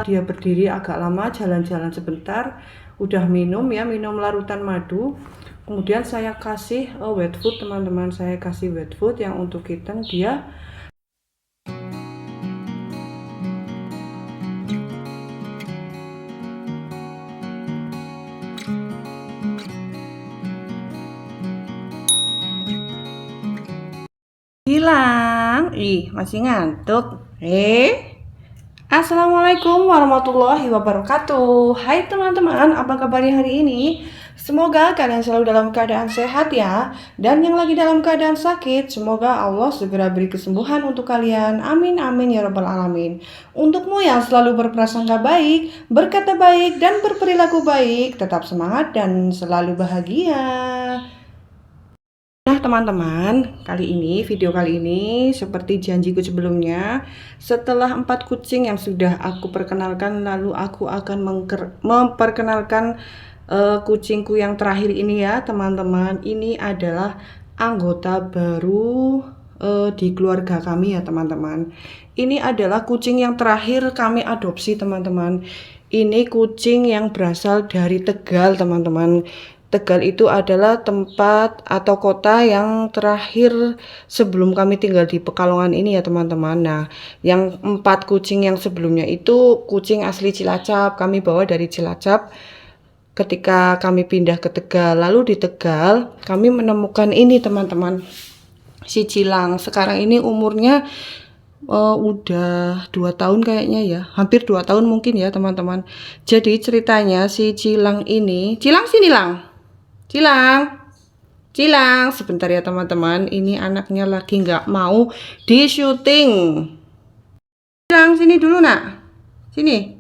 dia berdiri agak lama, jalan-jalan sebentar, udah minum larutan madu. Kemudian saya kasih wet food teman-teman, saya kasih wet food yang untuk kitten. Dia hilang, masih ngantuk. Assalamualaikum warahmatullahi wabarakatuh. Hai teman-teman, apa kabarnya hari ini? Semoga kalian selalu dalam keadaan sehat ya. Dan yang lagi dalam keadaan sakit, semoga Allah segera beri kesembuhan untuk kalian. Amin amin ya rabbal alamin. Untukmu yang selalu berprasangka baik, berkata baik, dan berperilaku baik, tetap semangat dan selalu bahagia. Nah teman-teman, video kali ini seperti janjiku sebelumnya, setelah 4 kucing yang sudah aku perkenalkan, lalu aku akan memperkenalkan kucingku yang terakhir ini ya teman-teman. Ini adalah anggota baru di keluarga kami ya teman-teman. Ini adalah kucing yang terakhir kami adopsi teman-teman. Ini kucing yang berasal dari Tegal teman-teman. Tegal itu adalah tempat atau kota yang terakhir sebelum kami tinggal di Pekalongan ini ya teman-teman. Nah, yang 4 kucing yang sebelumnya itu kucing asli Cilacap. Kami bawa dari Cilacap ketika kami pindah ke Tegal. Lalu di Tegal kami menemukan ini teman-teman, si Cilang. Sekarang ini umurnya udah 2 tahun kayaknya ya, hampir 2 tahun mungkin ya teman-teman. Jadi ceritanya si Cilang ini, Cilang sini Lang. Cilang, sebentar ya teman-teman. Ini anaknya lagi nggak mau di syuting. Cilang sini dulu nak. Sini.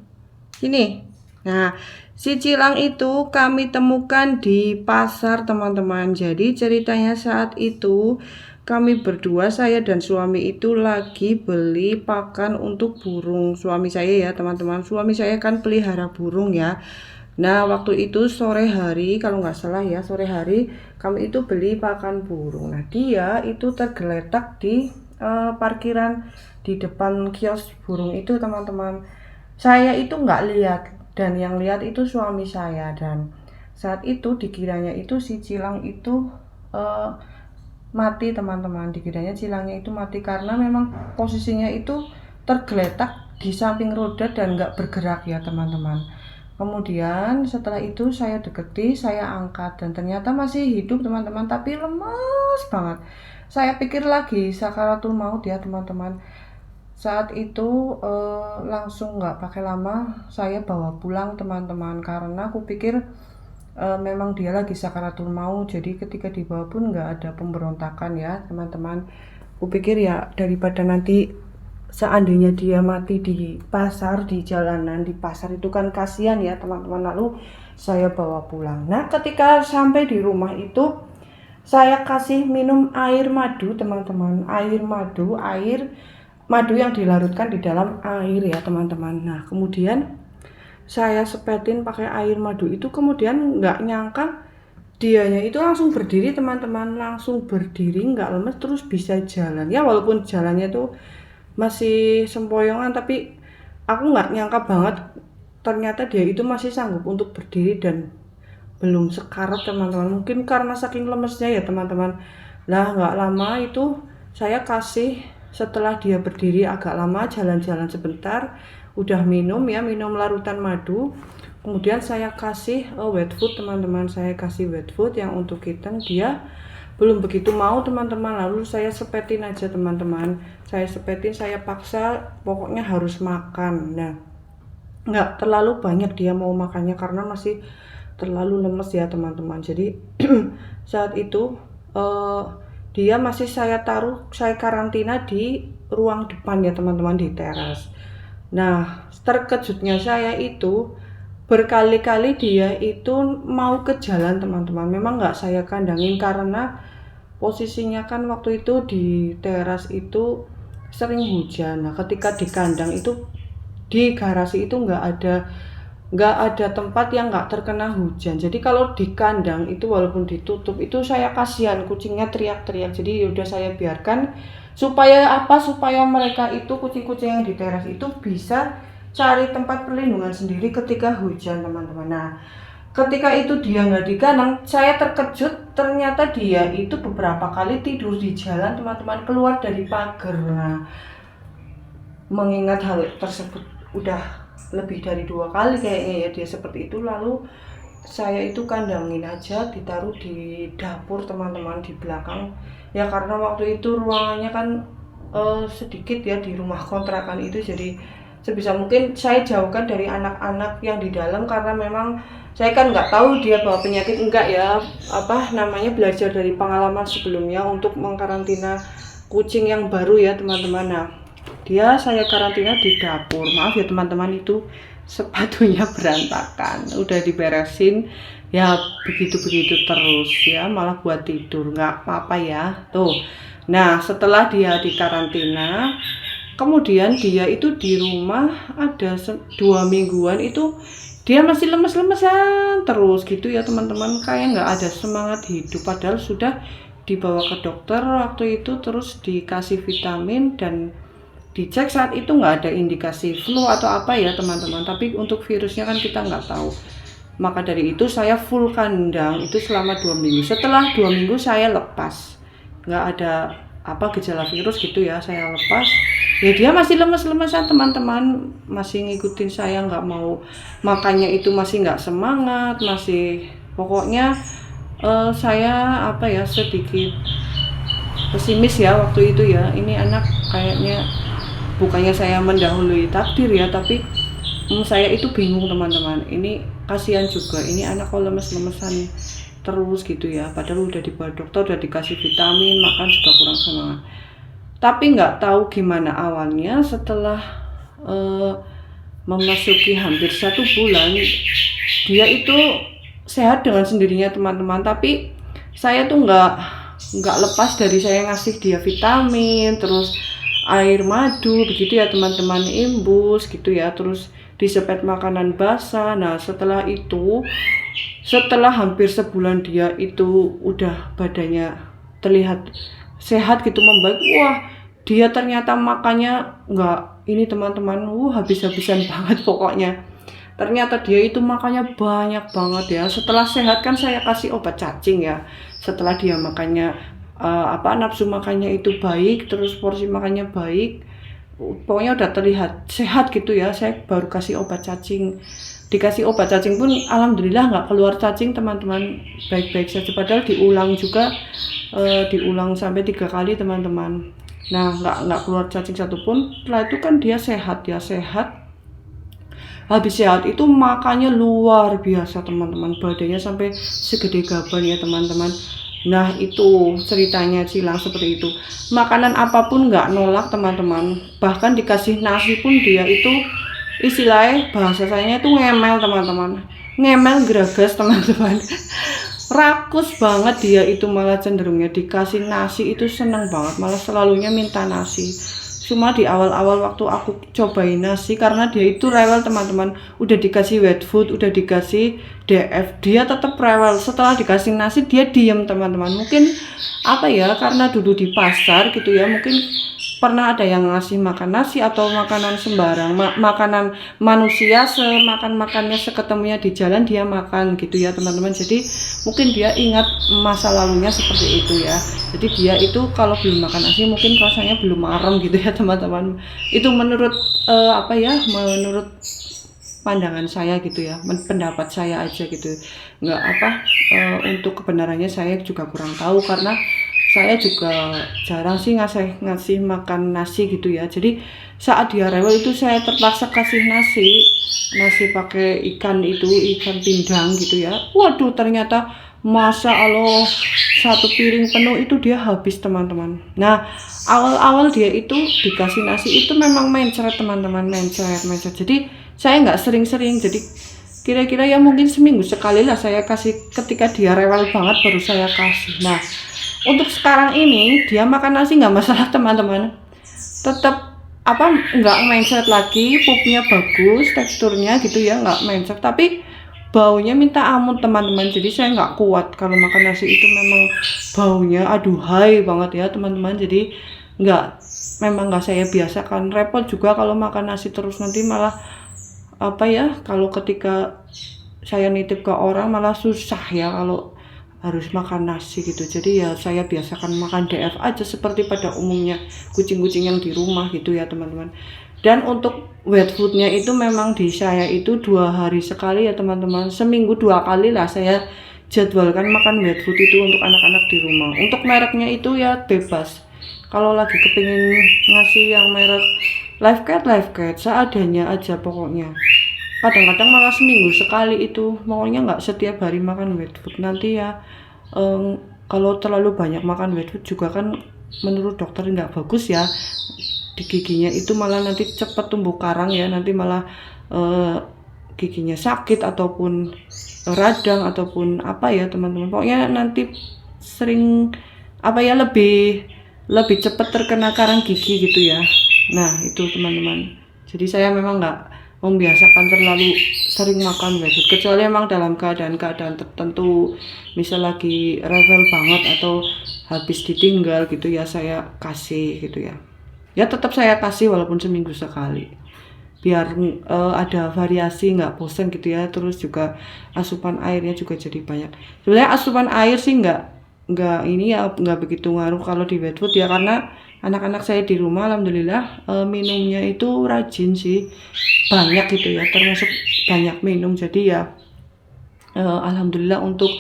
Nah, si Cilang itu kami temukan di pasar teman-teman. Jadi ceritanya saat itu kami berdua, saya dan suami itu lagi beli pakan untuk burung. Suami saya ya teman-teman. Suami saya kan pelihara burung ya. Nah waktu itu sore hari, kalau nggak salah ya, sore hari kami itu beli pakan burung. Nah dia itu tergeletak di parkiran di depan kios burung itu teman-teman. Saya itu nggak lihat, dan yang lihat itu suami saya. Dan saat itu dikiranya itu si Cilang itu mati teman-teman. Dikiranya Cilangnya itu mati karena memang posisinya itu tergeletak di samping roda dan nggak bergerak ya teman-teman. Kemudian setelah itu saya deketi, saya angkat, dan ternyata masih hidup teman-teman, tapi lemas banget. Saya pikir lagi sakaratul maut ya teman-teman. Saat itu langsung nggak pakai lama saya bawa pulang teman-teman, karena aku pikir memang dia lagi sakaratul maut. Jadi ketika dibawa pun nggak ada pemberontakan ya teman-teman. Aku pikir ya daripada nanti seandainya dia mati di pasar, di jalanan, di pasar itu kan kasihan ya teman-teman. Lalu saya bawa pulang. Nah ketika sampai di rumah itu saya kasih minum air madu teman-teman. Air madu yang dilarutkan di dalam air ya teman-teman. Nah kemudian saya sepetin pakai air madu itu, kemudian nggak nyangka dianya itu langsung berdiri teman-teman. Langsung berdiri, nggak lemes, terus bisa jalan ya, walaupun jalannya tuh masih sempoyongan, tapi aku nggak nyangka banget ternyata dia itu masih sanggup untuk berdiri dan belum sekarat teman-teman. Mungkin karena saking lemesnya ya teman-teman. Lah nggak lama itu saya kasih, setelah dia berdiri agak lama, jalan-jalan sebentar, udah minum larutan madu. Kemudian saya kasih wet food teman-teman, saya kasih wet food yang untuk kitten. Dia belum begitu mau teman-teman. Lalu saya sepetin aja teman-teman, saya paksa, pokoknya harus makan. Nah nggak terlalu banyak dia mau makannya karena masih terlalu lemes ya teman-teman. Jadi saat itu dia masih saya karantina di ruang depan ya teman-teman, di teras. Nah terkejutnya saya itu berkali-kali dia itu mau ke jalan teman-teman. Memang nggak saya kandangin karena posisinya kan waktu itu di teras itu sering hujan. Nah ketika di kandang itu, di garasi itu nggak ada tempat yang nggak terkena hujan. Jadi kalau di kandang itu walaupun ditutup itu saya kasihan, kucingnya teriak-teriak. Jadi udah saya biarkan supaya mereka itu, kucing-kucing yang di teras itu bisa cari tempat perlindungan sendiri ketika hujan, teman-teman. Nah, ketika itu dia nggak di kandang, saya terkejut ternyata dia itu beberapa kali tidur di jalan, teman-teman, keluar dari pagar. Nah, mengingat hal tersebut udah lebih dari 2 kali kayaknya ya dia seperti itu, lalu saya itu kandangin aja, ditaruh di dapur, teman-teman, di belakang ya, karena waktu itu ruangannya kan sedikit ya di rumah kontrakan itu, jadi sebisa mungkin saya jauhkan dari anak-anak yang di dalam, karena memang saya kan nggak tahu dia bawa penyakit enggak ya, belajar dari pengalaman sebelumnya untuk mengkarantina kucing yang baru ya, teman-teman. Nah, saya karantina di dapur. Maaf ya teman-teman, itu sepatunya berantakan, udah diberesin ya, begitu-begitu terus ya, malah buat tidur nggak apa-apa ya tuh. Nah, setelah dia dikarantina, kemudian dia itu di rumah ada 2 mingguan itu dia masih lemes-lemesan terus gitu ya, teman-teman, kayak nggak ada semangat hidup, padahal sudah dibawa ke dokter waktu itu, terus dikasih vitamin dan dicek saat itu nggak ada indikasi flu atau apa ya, teman-teman, tapi untuk virusnya kan kita nggak tahu. Maka dari itu saya full kandang itu selama 2 minggu. Setelah 2 minggu saya lepas, nggak ada gejala virus gitu ya, saya lepas ya. Dia masih lemes-lemesan, teman-teman, masih ngikutin saya, nggak mau makannya itu masih nggak semangat, masih pokoknya saya sedikit pesimis ya waktu itu ya. Ini anak kayaknya, bukannya saya mendahului takdir ya, tapi saya itu bingung, teman-teman, ini kasihan juga, ini anak kok lemes-lemesan terus gitu ya, padahal udah dibawa dokter, udah dikasih vitamin, makan juga kurang semangat. Tapi nggak tahu gimana awalnya setelah memasuki hampir 1 bulan dia itu sehat dengan sendirinya, teman-teman. Tapi saya tuh nggak lepas dari saya ngasih dia vitamin, terus air madu begitu ya, teman-teman, imbus gitu ya, terus disepet makanan basah. Nah, setelah itu, setelah hampir sebulan dia itu udah badannya terlihat sehat gitu, membaik. Wah, dia ternyata makannya nggak ini, teman-teman, habis-habisan banget pokoknya. Ternyata dia itu makannya banyak banget ya. Setelah sehat kan saya kasih obat cacing ya. Setelah dia makannya nafsu makannya itu baik, terus porsi makannya baik, pokoknya udah terlihat sehat gitu ya, saya baru kasih obat cacing. Dikasih obat cacing pun alhamdulillah nggak keluar cacing, teman-teman, baik-baik saja, padahal diulang juga, diulang sampai 3 kali, teman-teman. Nah, nggak keluar cacing satupun. Setelah itu kan dia sehat ya, sehat. Habis sehat itu makannya luar biasa, teman-teman, badannya sampai segede gaban ya, teman-teman. Nah, itu ceritanya Cilang seperti itu. Makanan apapun nggak nolak, teman-teman. Bahkan dikasih nasi pun dia itu, istilahnya bahasa saya itu ngemel, teman-teman. Ngemel geragas, teman-teman. Rakus banget dia itu, malah cenderungnya dikasih nasi itu seneng banget, malah selalunya minta nasi. Cuma di awal-awal waktu aku cobain nasi, karena dia itu rewel, teman-teman, udah dikasih wet food, udah dikasih DF, dia tetap rewel. Setelah dikasih nasi dia diem, teman-teman. Mungkin karena dulu di pasar gitu ya, mungkin pernah ada yang ngasih makan nasi atau makanan sembarang, makanan manusia, semakan-makannya seketemunya di jalan dia makan gitu ya, teman-teman. Jadi mungkin dia ingat masa lalunya seperti itu ya. Jadi dia itu kalau belum makan nasi mungkin rasanya belum marem gitu ya, teman-teman. Itu menurut menurut pandangan saya gitu ya, pendapat saya aja gitu. Untuk kebenarannya saya juga kurang tahu, karena saya juga jarang sih ngasih makan nasi gitu ya. Jadi saat dia rewel itu saya terpaksa kasih nasi pakai ikan pindang gitu ya. Waduh, ternyata Masya Allah, 1 piring penuh itu dia habis, teman-teman. Nah, awal-awal dia itu dikasih nasi itu memang mencret, teman-teman, mencret. Jadi saya nggak sering-sering, jadi kira-kira ya mungkin seminggu sekali lah saya kasih, ketika dia rewel banget baru saya kasih. Nah, untuk sekarang ini dia makan nasi nggak masalah, teman-teman, tetap nggak mencret lagi, pupnya bagus, teksturnya gitu ya, nggak mencret, tapi baunya minta ampun, teman-teman. Jadi saya nggak kuat kalau makan nasi itu, memang baunya aduhai banget ya, teman-teman. Jadi memang nggak saya biasakan. Repot juga kalau makan nasi terus, nanti malah apa ya, kalau ketika saya nitip ke orang malah susah ya kalau harus makan nasi gitu. Jadi ya saya biasakan makan DF aja seperti pada umumnya kucing-kucing yang di rumah gitu ya teman-teman. Dan untuk wet foodnya itu memang di saya itu 2 hari sekali ya teman-teman, seminggu 2 kali lah saya jadwalkan makan wet food itu untuk anak-anak di rumah. Untuk mereknya itu ya bebas, kalau lagi kepingin ngasih yang merek Life Cat seadanya aja pokoknya. Kadang-kadang malah seminggu sekali itu, pokoknya nggak setiap hari makan wet food. Nanti ya kalau terlalu banyak makan wet food juga kan menurut dokter nggak bagus ya di giginya, itu malah nanti cepat tumbuh karang ya, nanti malah giginya sakit ataupun radang ataupun apa ya teman-teman, pokoknya nanti sering apa ya, lebih cepat terkena karang gigi gitu ya. Nah itu teman-teman, jadi saya memang nggak membiasakan terlalu sering makan wet food, kecuali memang dalam keadaan tertentu, misal lagi revel banget atau habis ditinggal gitu ya, saya kasih gitu ya. Ya tetap saya kasih walaupun seminggu sekali, biar ada variasi, nggak bosan gitu ya. Terus juga asupan airnya juga jadi banyak. Sebenarnya asupan air sih nggak ini ya, nggak begitu ngaruh kalau di wet food ya, karena anak-anak saya di rumah alhamdulillah minumnya itu rajin sih, banyak gitu ya, termasuk banyak minum. Jadi ya alhamdulillah untuk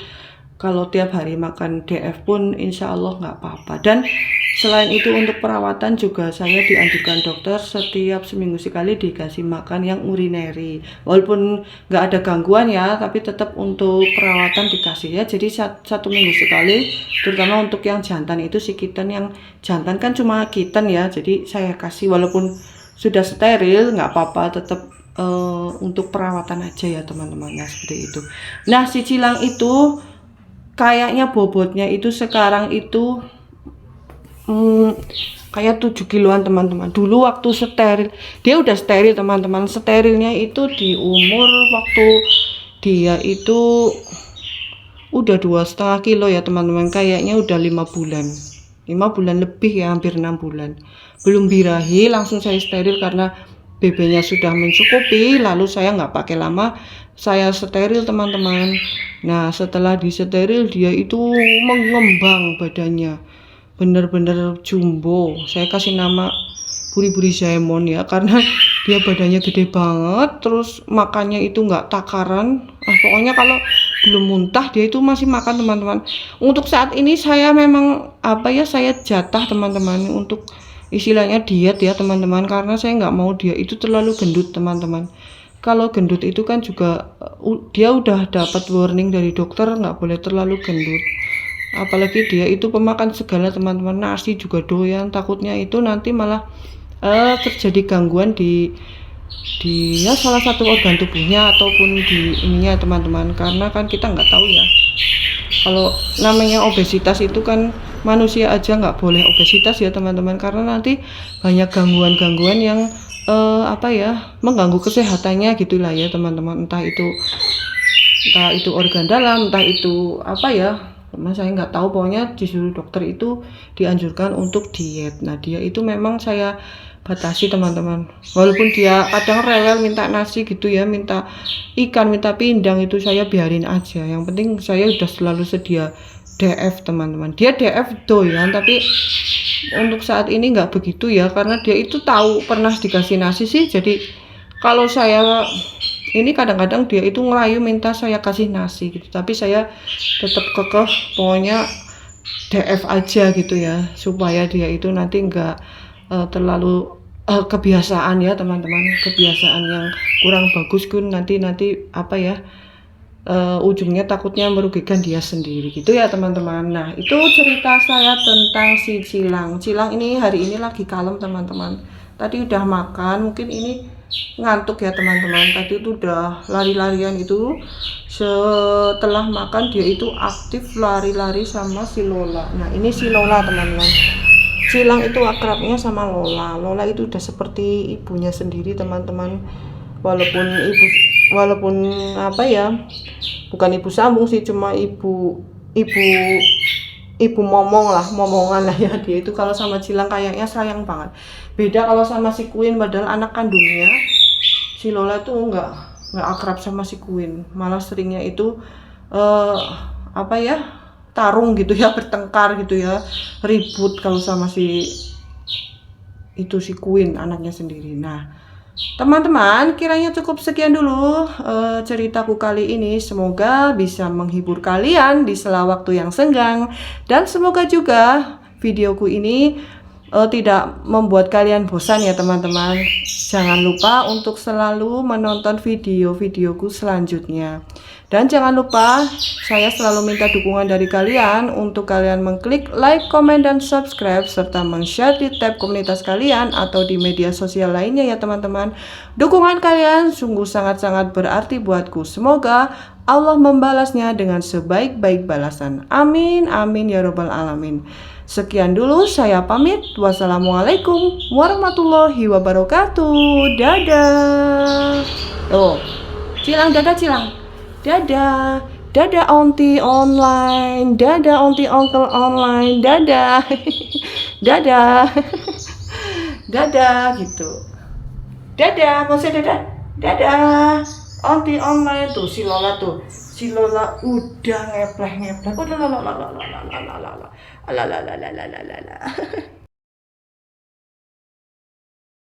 kalau tiap hari makan DF pun insya Allah nggak apa-apa. Dan selain itu untuk perawatan juga saya dianjurkan dokter setiap seminggu sekali dikasih makan yang urinary, walaupun nggak ada gangguan ya, tapi tetap untuk perawatan dikasih ya. Jadi 1 minggu sekali, terutama untuk yang jantan itu, si kitten yang jantan kan cuma kitten ya, jadi saya kasih walaupun sudah steril nggak apa-apa, tetap untuk perawatan aja ya teman-teman. Nah seperti itu. Nah si Cilang itu kayaknya bobotnya itu sekarang itu kayak 7 kiloan teman-teman. Dulu waktu steril, dia udah steril teman-teman, sterilnya itu di umur waktu dia itu udah 2,5 kilo ya teman-teman, kayaknya udah 5 bulan lebih ya, hampir 6 bulan, belum birahi, langsung saya steril karena BB-nya sudah mencukupi. Lalu saya nggak pakai lama, saya steril teman-teman. Nah setelah disteril dia itu mengembang badannya, bener-bener jumbo. Saya kasih nama Buri-Buri Zaemon ya, karena dia badannya gede banget, terus makannya itu nggak takaran. Pokoknya kalau belum muntah dia itu masih makan teman-teman. Untuk saat ini saya memang apa ya, saya jatah teman-teman untuk istilahnya diet ya teman-teman, karena saya nggak mau dia itu terlalu gendut teman-teman. Kalau gendut itu kan juga dia udah dapat warning dari dokter nggak boleh terlalu gendut, apalagi dia itu pemakan segala teman-teman, nasi juga doyan. Takutnya itu nanti malah terjadi gangguan di ya salah satu organ tubuhnya ataupun di ininya teman-teman, karena kan kita nggak tahu ya, kalau namanya obesitas itu kan manusia aja nggak boleh obesitas ya teman-teman, karena nanti banyak gangguan-gangguan yang apa ya, mengganggu kesehatannya gitulah ya teman-teman, entah itu organ dalam, entah itu apa ya, teman saya nggak tahu. Pokoknya disuruh dokter itu dianjurkan untuk diet. Nah dia itu memang saya batasi teman-teman, walaupun dia kadang rewel minta nasi gitu ya, minta ikan, minta pindang, itu saya biarin aja. Yang penting saya udah selalu sedia DF teman-teman. Dia DF doyan, tapi untuk saat ini nggak begitu ya, karena dia itu tahu pernah dikasih nasi sih. Jadi kalau saya ini kadang-kadang dia itu ngerayu minta saya kasih nasi gitu, tapi saya tetap kekeh pokoknya DF aja gitu ya, supaya dia itu nanti nggak terlalu kebiasaan ya teman-teman, kebiasaan yang kurang bagus kan nanti apa ya, ujungnya takutnya merugikan dia sendiri gitu ya teman-teman. Nah itu cerita saya tentang si Cilang. Cilang ini hari ini lagi kalem teman-teman, tadi udah makan, mungkin ini ngantuk ya teman-teman. Tadi itu udah lari-larian, itu setelah makan dia itu aktif lari-lari sama si Lola. Nah ini si Lola teman-teman, Cilang itu akrabnya sama Lola. Lola itu udah seperti ibunya sendiri teman-teman, walaupun apa ya, bukan ibu sambung sih, cuma ibu momongan lah ya. Dia itu kalau sama Cilang kayaknya sayang banget. Beda kalau sama si Queen, padahal anak kandungnya. Si si Lola tuh nggak akrab sama si Queen, malah seringnya itu apa ya, tarung gitu ya, bertengkar gitu ya, ribut kalau sama si Queen anaknya sendiri. Nah, teman-teman, kiranya cukup sekian dulu ceritaku kali ini. Semoga bisa menghibur kalian di sela waktu yang senggang, dan semoga juga videoku ini tidak membuat kalian bosan ya teman-teman. Jangan lupa untuk selalu menonton video-videoku selanjutnya. Dan jangan lupa, saya selalu minta dukungan dari kalian untuk kalian mengklik like, komen, dan subscribe, serta men-share di tab komunitas kalian atau di media sosial lainnya ya teman-teman. Dukungan kalian sungguh sangat-sangat berarti buatku. Semoga Allah membalasnya dengan sebaik-baik balasan. Amin, amin ya robbal alamin. Sekian dulu, saya pamit. Wassalamualaikum warahmatullahi wabarakatuh. Dadah. Tuh, Cilang, dadah Cilang. Dadah, dadah onti online, dadah onti uncle online, dadah, dadah, dadah gitu. Dadah, mau saya dadah, dadah, onti online tuh si Lola udah ngepleh, udah la la la la la la la la la la la la la la la la la.